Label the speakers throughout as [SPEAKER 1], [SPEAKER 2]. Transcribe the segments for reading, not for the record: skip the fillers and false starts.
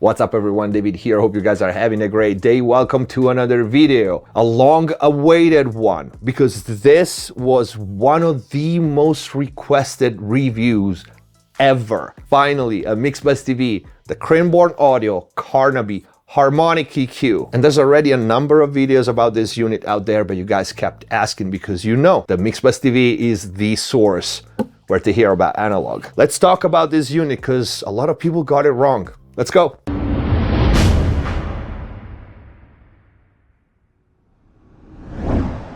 [SPEAKER 1] What's up everyone, David here. Hope you guys are having a great day. Welcome to another video, a long-awaited one, because this was one of the most requested reviews ever. Finally, a MixBuzz TV, the Cranborne Audio CARNABY Harmonic EQ. And there's already a number of videos about this unit out there, but you guys kept asking because you know that MixBuzz TV is the source where to hear about analog. Let's talk about this unit because a lot of people got it wrong. Let's go.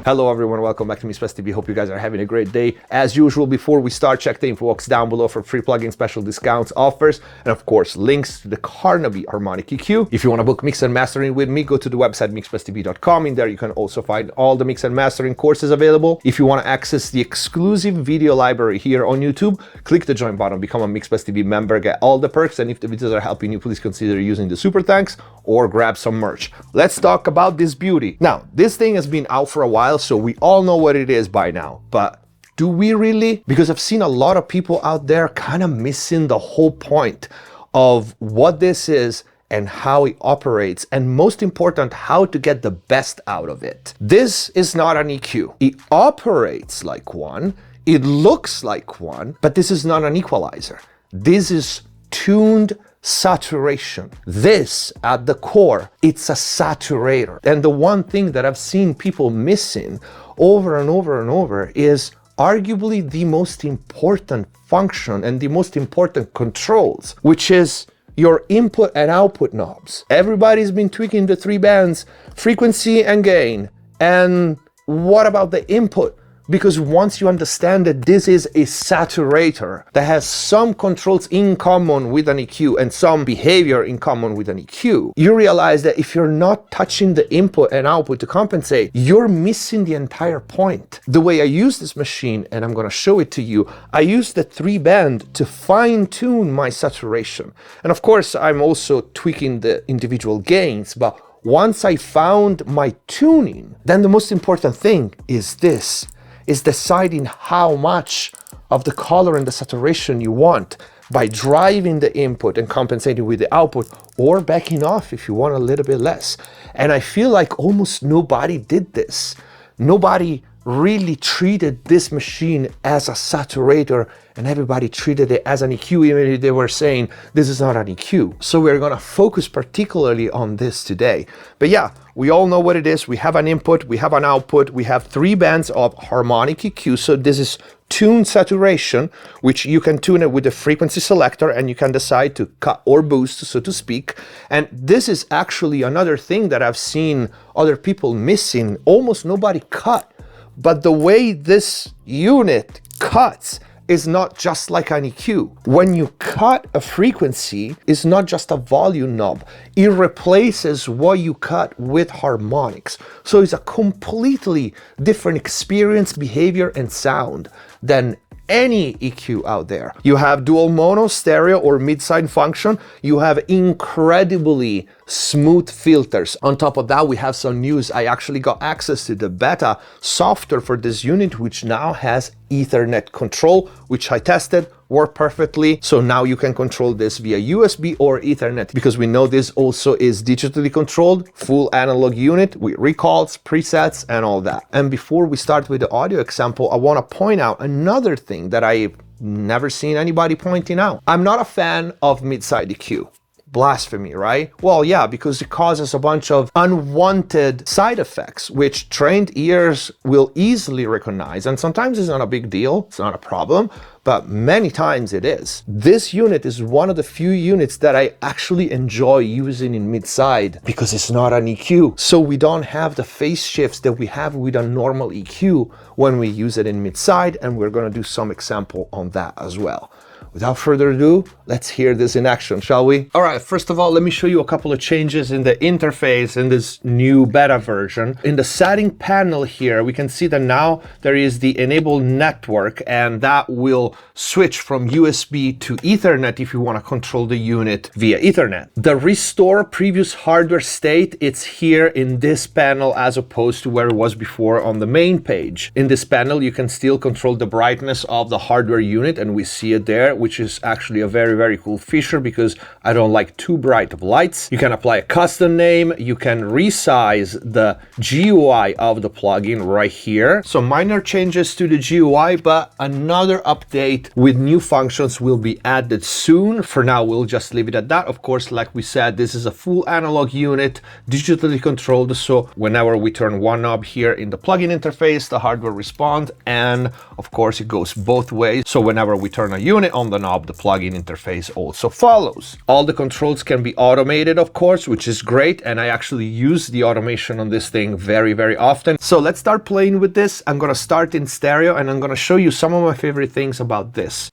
[SPEAKER 1] Hello everyone, welcome back to MixBuzz TV. Hope you guys are having a great day. As usual, before we start, check the info box down below for free plugin special discounts, offers, and of course, links to the CARNABY Harmonic EQ. If you want to book mix and mastering with me, go to the website mixbuzztv.com. In there, you can also find all the mix and mastering courses available. If you want to access the exclusive video library here on YouTube, click the join button, become a MixBuzz TV member, get all the perks, and if the videos are helping you, please consider using the super thanks or grab some merch. Let's talk about this beauty. Now, this thing has been out for a while, so we all know what it is by now, but do we really? Because I've seen a lot of people out there kind of missing the whole point of what this is and how it operates, and most important, how to get the best out of it. This is not an EQ. It operates like one, it looks like one, but this is not an equalizer. This is tuned saturation. This, at the core, it's a saturator. And the one thing that I've seen people missing over and over and over is arguably the most important function and the most important controls, which is your input and output knobs. Everybody's been tweaking the three bands, frequency and gain. And what about the input? Because once you understand that this is a saturator that has some controls in common with an EQ and some behavior in common with an EQ, you realize that if you're not touching the input and output to compensate, you're missing the entire point. The way I use this machine, and I'm going to show it to you, I use the three band to fine tune my saturation. And of course, I'm also tweaking the individual gains, but once I found my tuning, then the most important thing is this. Is deciding how much of the color and the saturation you want by driving the input and compensating with the output, or backing off if you want a little bit less. And I feel like almost nobody did this. Nobody really treated this machine as a saturator, and everybody treated it as an EQ, even if they were saying this is not an EQ. So we're gonna focus particularly on this today. But yeah, we all know what it is. We have an input, we have an output, we have three bands of harmonic EQ. So this is tune saturation, which you can tune it with the frequency selector, and you can decide to cut or boost, so to speak. And this is actually another thing that I've seen other people missing. Almost nobody cut. But the way this unit cuts is not just like an EQ. When you cut a frequency, it's not just a volume knob. It replaces what you cut with harmonics. So it's a completely different experience, behavior, and sound than any EQ out there. You have dual mono, stereo, or mid-side function. You have incredibly smooth filters. On top of that, we have some news. I actually got access to the beta software for this unit, which now has Ethernet control, which I tested, worked perfectly. So now you can control this via USB or Ethernet, because we know this also is digitally controlled, full analog unit with recalls, presets, and all that. And before we start with the audio example, I want to point out another thing that I've never seen anybody pointing out. I'm not a fan of mid-side EQ. Blasphemy, right? Well, yeah, because it causes a bunch of unwanted side effects, which trained ears will easily recognize. And sometimes it's not a big deal, it's not a problem, but many times it is. This unit is one of the few units that I actually enjoy using in mid-side because it's not an EQ. So we don't have the phase shifts that we have with a normal EQ when we use it in mid-side, and we're gonna do some example on that as well. Without further ado, let's hear this in action, shall we? All right, first of all, let me show you a couple of changes in the interface in this new beta version. In the setting panel here, we can see that now there is the enable network, and that will switch from USB to Ethernet if you want to control the unit via Ethernet. The restore previous hardware state, it's here in this panel as opposed to where it was before on the main page. In this panel, you can still control the brightness of the hardware unit, and we see it there. which is actually a very, very cool feature because I don't like too bright of lights. You can apply a custom name. You can resize the GUI of the plugin right here. So minor changes to the GUI, but another update with new functions will be added soon. For now, we'll just leave it at that. Of course, like we said, this is a full analog unit, digitally controlled. So whenever we turn one knob here in the plugin interface, the hardware responds, and of course it goes both ways. So whenever we turn a unit on the knob, the plugin interface also follows. All the controls can be automated, of course, which is great, and I actually use the automation on this thing very, very often. So let's start playing with this. I'm gonna start in stereo, and I'm gonna show you some of my favorite things about this.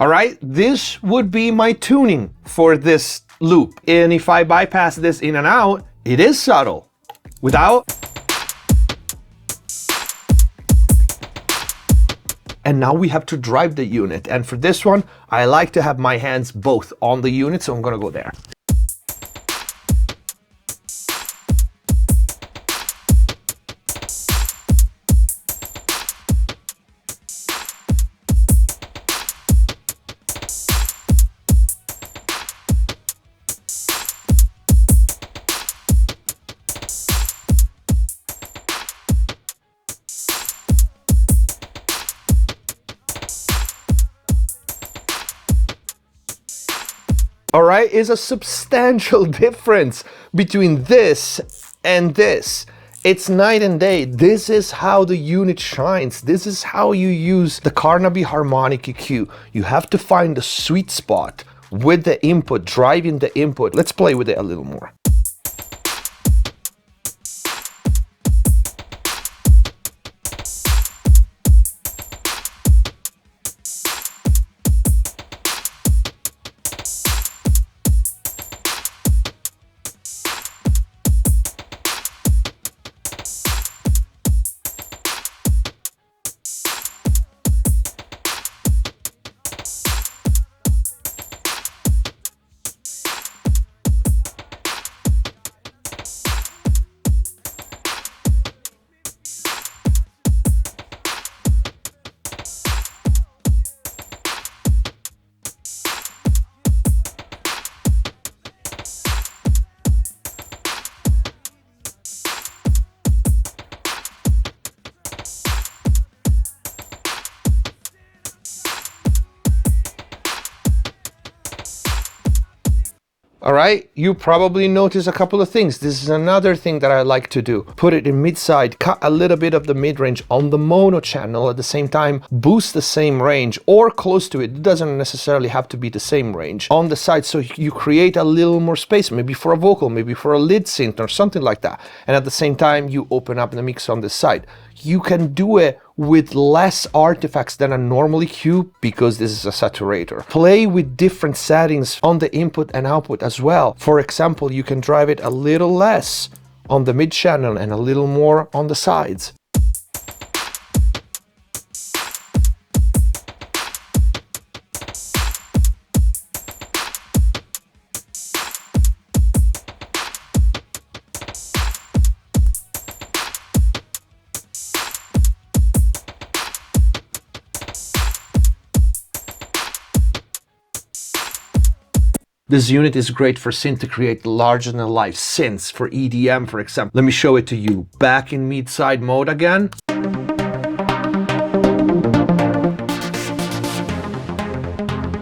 [SPEAKER 1] All right, this would be my tuning for this loop. And if I bypass this in and out, it is subtle. Without. And now we have to drive the unit. And for this one, I like to have my hands both on the unit, so I'm gonna go there. All right, is a substantial difference between this and this. It's night and day. This is how the unit shines. This is how you use the CARNABY harmonic EQ. You have to find the sweet spot with the input, driving the input. Let's play with it a little more. All right, you probably notice a couple of things. This is another thing that I like to do. Put it in mid-side, cut a little bit of the mid-range on the mono channel, at the same time boost the same range or close to it. It doesn't necessarily have to be the same range on the side, so you create a little more space, maybe for a vocal, maybe for a lead synth or something like that. And at the same time, you open up the mix on the side. You can do it with less artifacts than a normal EQ because this is a saturator. Play with different settings on the input and output as well. For example, you can drive it a little less on the mid channel and a little more on the sides. This unit is great for synth to create larger than life synths for EDM, for example. Let me show it to you. Back in mid-side mode again.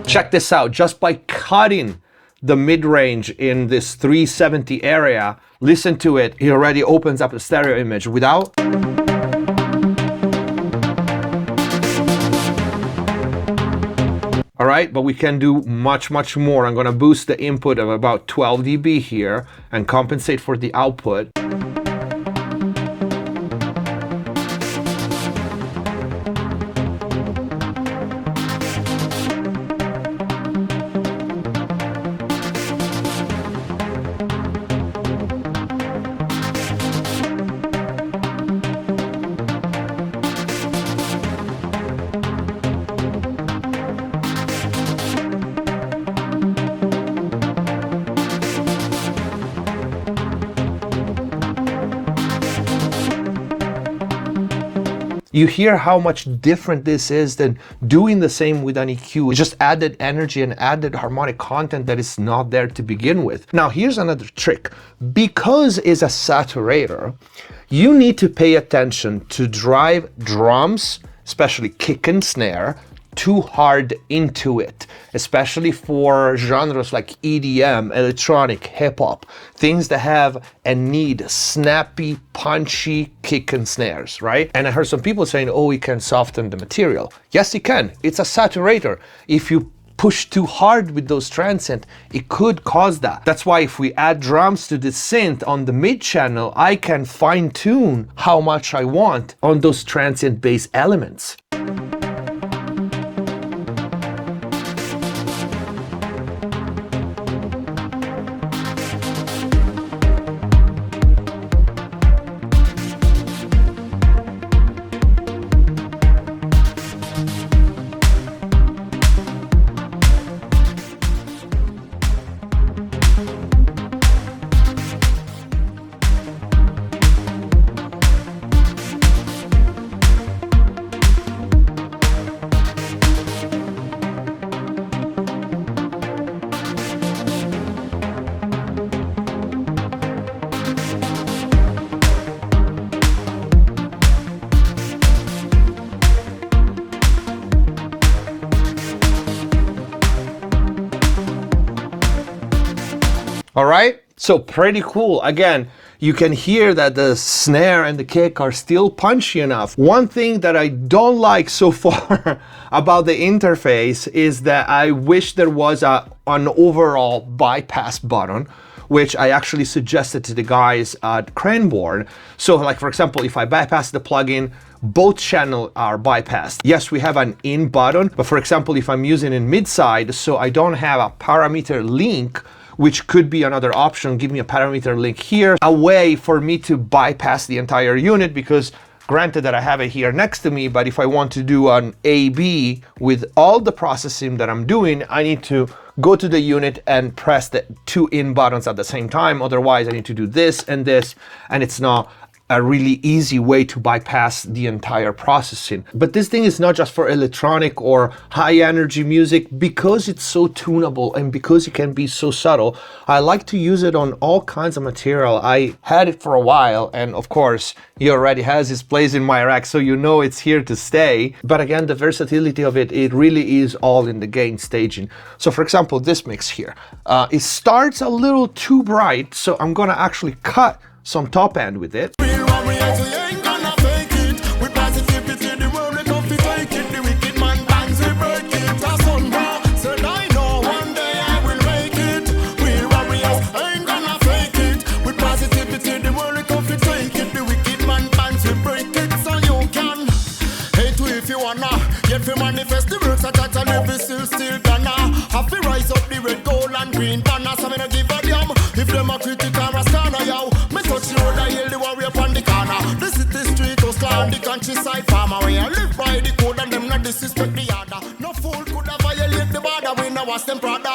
[SPEAKER 1] Check this out. Just by cutting the mid-range in this 370 area, listen to it. It already opens up a stereo image without. All right, but we can do much, much more. I'm gonna boost the input of about 12 dB here and compensate for the output. You hear how much different this is than doing the same with an EQ. It just added energy and added harmonic content that is not there to begin with. Now here's another trick. Because it's a saturator, you need to pay attention to drive drums, especially kick and snare, too hard into it, especially for genres like EDM, electronic, hip-hop, things that have and need snappy, punchy kick and snares, right? And I heard some people saying, oh, it can soften the material. Yes, it can. It's a saturator. If you push too hard with those transient, it could cause that. That's why if we add drums to the synth on the mid channel, I can fine tune how much I want on those transient bass elements. All right, so pretty cool. Again, you can hear that the snare and the kick are still punchy enough. One thing that I don't like so far about the interface is that I wish there was an overall bypass button, which I actually suggested to the guys at Cranborne. So like, for example, if I bypass the plugin, both channels are bypassed. Yes, we have an in button, but for example, if I'm using in mid-side, so I don't have a parameter link, which could be another option, give me a parameter link here, a way for me to bypass the entire unit, because granted that I have it here next to me, but if I want to do an A/B with all the processing that I'm doing, I need to go to the unit and press the two in buttons at the same time. Otherwise, I need to do this, and it's not a really easy way to bypass the entire processing. But this thing is not just for electronic or high energy music. Because it's so tunable and because it can be so subtle, I like to use it on all kinds of material. I had it for a while, and of course he already has his place in my rack, so you know it's here to stay. But again, the versatility of it, it really is all in the gain staging. So for example, this mix here, it starts a little too bright, so I'm gonna actually cut some top end with it.
[SPEAKER 2] Manifest the works that I live still gonna have to rise up the red, gold and green banner. So me no give a damn if them a critical rastana, yo. Me touch the road, I hail the warrior upon the corner. The city street, coastline, the countryside farmer. Where I live by the code and them not disrespect the other. No fool could have violate the border, we no wash them brother.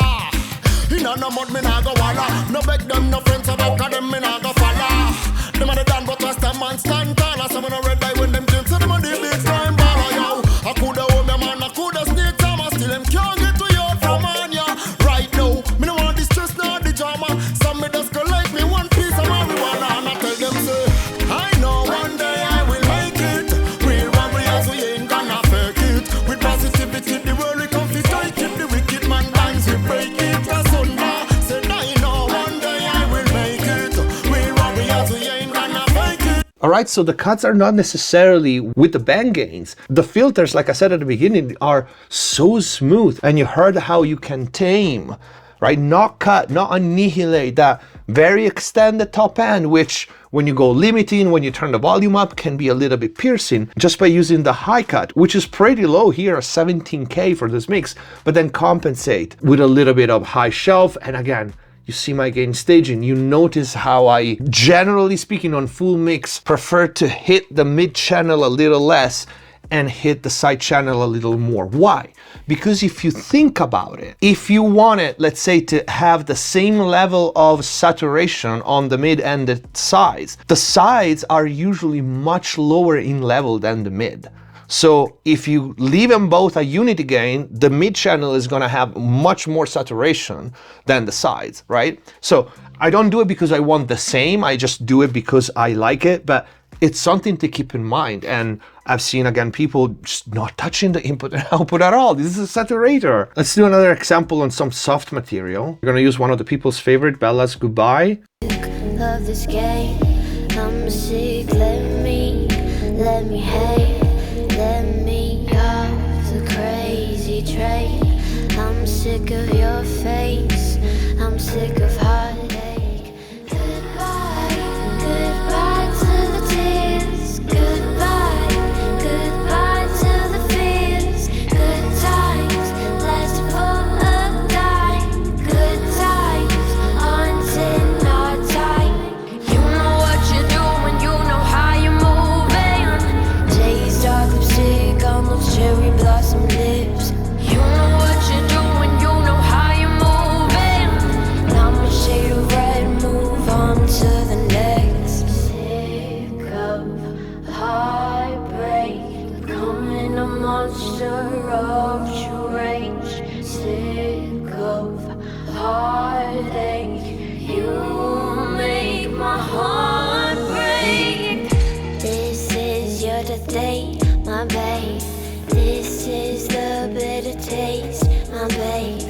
[SPEAKER 2] In no mud, me nah go walla. No beg them, no friends about, cause them me nah go follow. Them a the dan, but what's them man stand taller. So me no red eye when them dream, so them a the big time baller, yo. I coulda hold me man, I coulda snake time, I still them can't get to you from on ya. Right now, me no want the stress nor the drama. Some me just collect me one piece of marijuana, and I tell them say, I know one day I will make it. Real warriors, we ain't gonna fake it. With positivity, the world we come to take it. The wicked man bangs, we break it. Asunder said, I know one day I will make it. Real warriors, we ain't gonna fake it.
[SPEAKER 1] All right, so the cuts are not necessarily with the band gains. The filters, like I said at the beginning, are so smooth, and you heard how you can tame, right? Not cut, not annihilate that very extended top end, which when you go limiting, when you turn the volume up, can be a little bit piercing just by using the high cut, which is pretty low here, 17K for this mix, but then compensate with a little bit of high shelf. And again, you see my gain staging. You notice how I, generally speaking on full mix, prefer to hit the mid channel a little less and hit the side channel a little more. Why? Because if you think about it, if you wanted, let's say, to have the same level of saturation on the mid and the sides are usually much lower in level than the mid. So if you leave them both a unity gain, the mid channel is gonna have much more saturation than the sides, right? So I don't do it because I want the same, I just do it because I like it, but it's something to keep in mind. And I've seen, again, people just not touching the input and output at all. This is a saturator. Let's do another example on some soft material. We're gonna use one of the people's favorite, Bella's Goodbye.
[SPEAKER 3] Love this game, I'm sick, let me hate, let me off the crazy train. I'm sick of your face, I'm sick of heartache. Goodbye, goodbye to the tears. Goodbye, goodbye to the fears. Good times last for a dime. Good times until our time. You know what you're doing, you know how you're moving. Days dark lipstick on those cherry blossom lips. You know what you're doing, you know how you're moving. Now I'm a shade of red, move on to the next. Sick of heartbreak, becoming a monster of rage. Sick of heartache, you make my heart break. This is your death date, my babe. This is the bitter taste, my babe.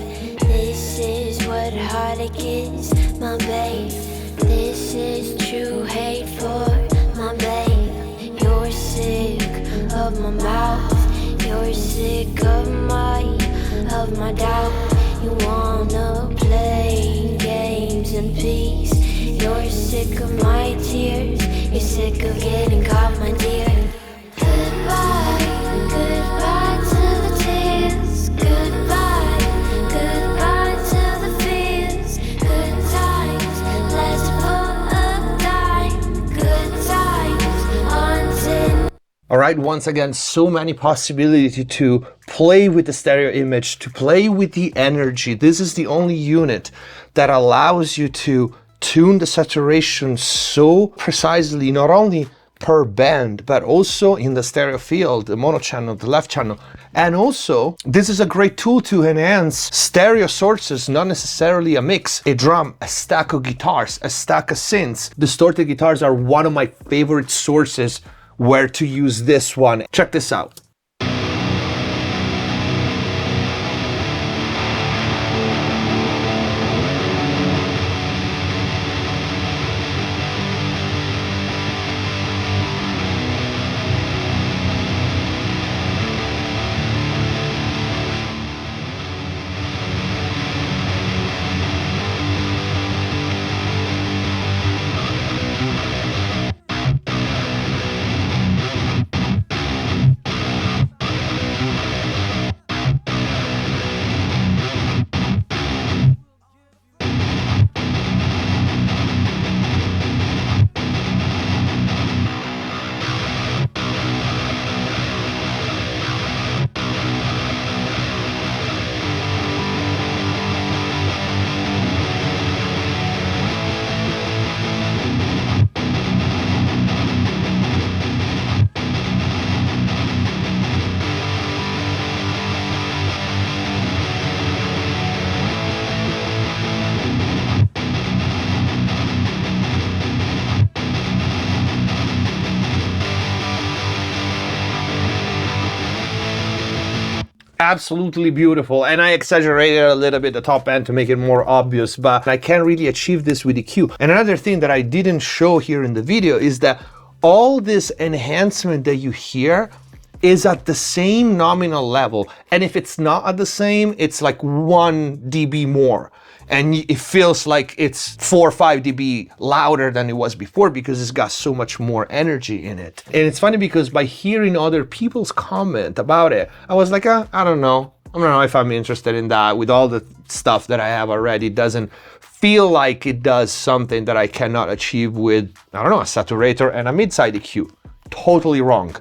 [SPEAKER 3] This is what heartache is, my babe. This is true hate for my babe. You're sick of my mouth, you're sick of my doubt. You wanna play games in peace. You're sick of my tears, you're sick of getting caught, my dear. Goodbye, goodbye to the tears. Goodbye, goodbye to the fears. Good times last for a dime. Good times until.
[SPEAKER 1] All right, once again, so many possibilities to play with the stereo image, to play with the energy. This is the only unit that allows you to tune the saturation so precisely, not only per band, but also in the stereo field, the mono channel, the left channel. And also, this is a great tool to enhance stereo sources, not necessarily a mix, a drum, a stack of guitars, a stack of synths. Distorted guitars are one of my favorite sources where to use this one. Check this out. Absolutely beautiful, and I exaggerated a little bit the top end to make it more obvious, but I can't really achieve this with EQ. And another thing that I didn't show here in the video is that all this enhancement that you hear is at the same nominal level, and if it's not at the same, it's like 1 dB more. And it feels like it's 4 or 5 dB louder than it was before because it's got so much more energy in it. And it's funny because by hearing other people's comment about it, I was like, I don't know if I'm interested in that. With all the stuff that I have already, it doesn't feel like it does something that I cannot achieve with, I don't know, a saturator and a mid-side EQ. Totally wrong.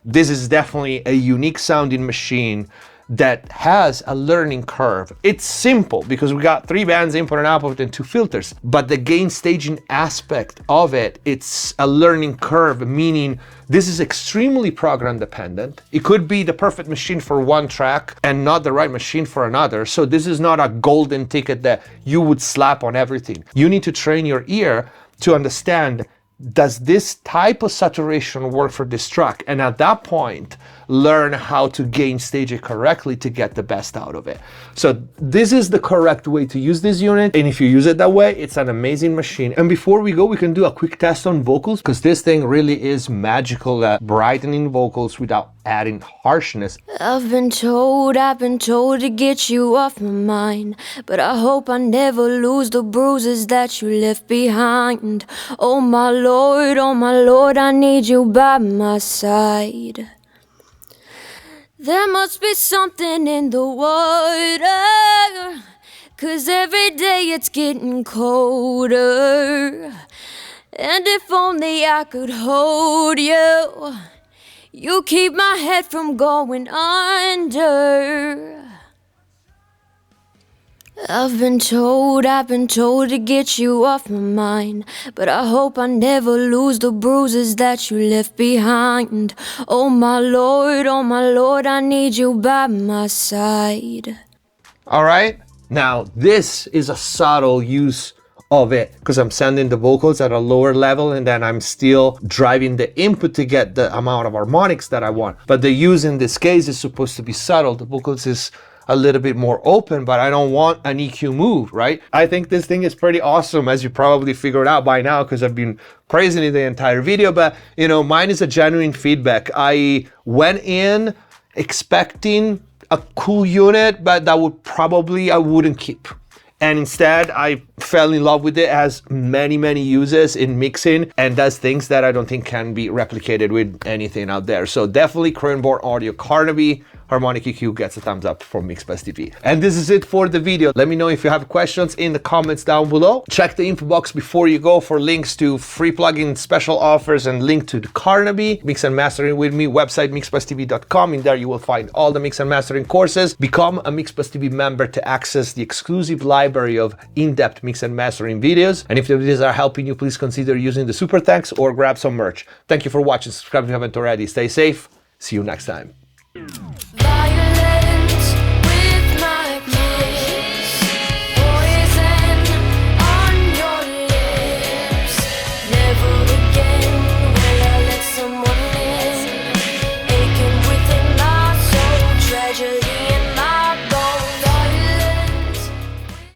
[SPEAKER 1] this is definitely a unique sounding machine that has a learning curve. It's simple because we got 3 bands, input and output, and 2 filters, but the gain staging aspect of it, it's a learning curve, meaning this is extremely program dependent. It could be the perfect machine for one track and not the right machine for another. So this is not a golden ticket that you would slap on everything. You need to train your ear to understand, does this type of saturation work for this track? And at that point, learn how to gain stage it correctly to get the best out of it. So this is the correct way to use this unit. And if you use it that way, it's an amazing machine. And before we go, we can do a quick test on vocals, because this thing really is magical at brightening vocals without adding harshness.
[SPEAKER 3] I've been told to get you off my mind, but I hope I never lose the bruises that you left behind. Oh my Lord, I need you by my side. There must be something in the water, 'cause every day it's getting colder. And if only I could hold you, you keep my head from going under. I've been told to get you off my mind, but I hope I never lose the bruises that you left behind. Oh my Lord, I need you by my side.
[SPEAKER 1] All right, now this is a subtle use of it, because I'm sending the vocals at a lower level and then I'm still driving the input to get the amount of harmonics that I want. But the use in this case is supposed to be subtle. The vocals is a little bit more open, but I don't want an EQ move, right? I think this thing is pretty awesome, as you probably figured out by now, because I've been praising it the entire video. But you know, mine is a genuine feedback. I went in expecting a cool unit, but that would probably I wouldn't keep. And instead, I fell in love with it. It has many uses in mixing and does things that I don't think can be replicated with anything out there. So definitely Cranborne Audio CARNABY Harmonic EQ gets a thumbs up from MixBus TV. And this is it for the video. Let me know if you have questions in the comments down below. Check the info box before you go for links to free plugin special offers and link to the CARNABY Mix and Mastering with Me website, mixbustv.com. In there you will find all the mix and mastering courses. Become a MixBus TV member to access the exclusive library of in-depth mix and mastering videos. And if the videos are helping you, please consider using the super thanks or grab some merch. Thank you for watching. Subscribe if you haven't already. Stay safe. See you next time.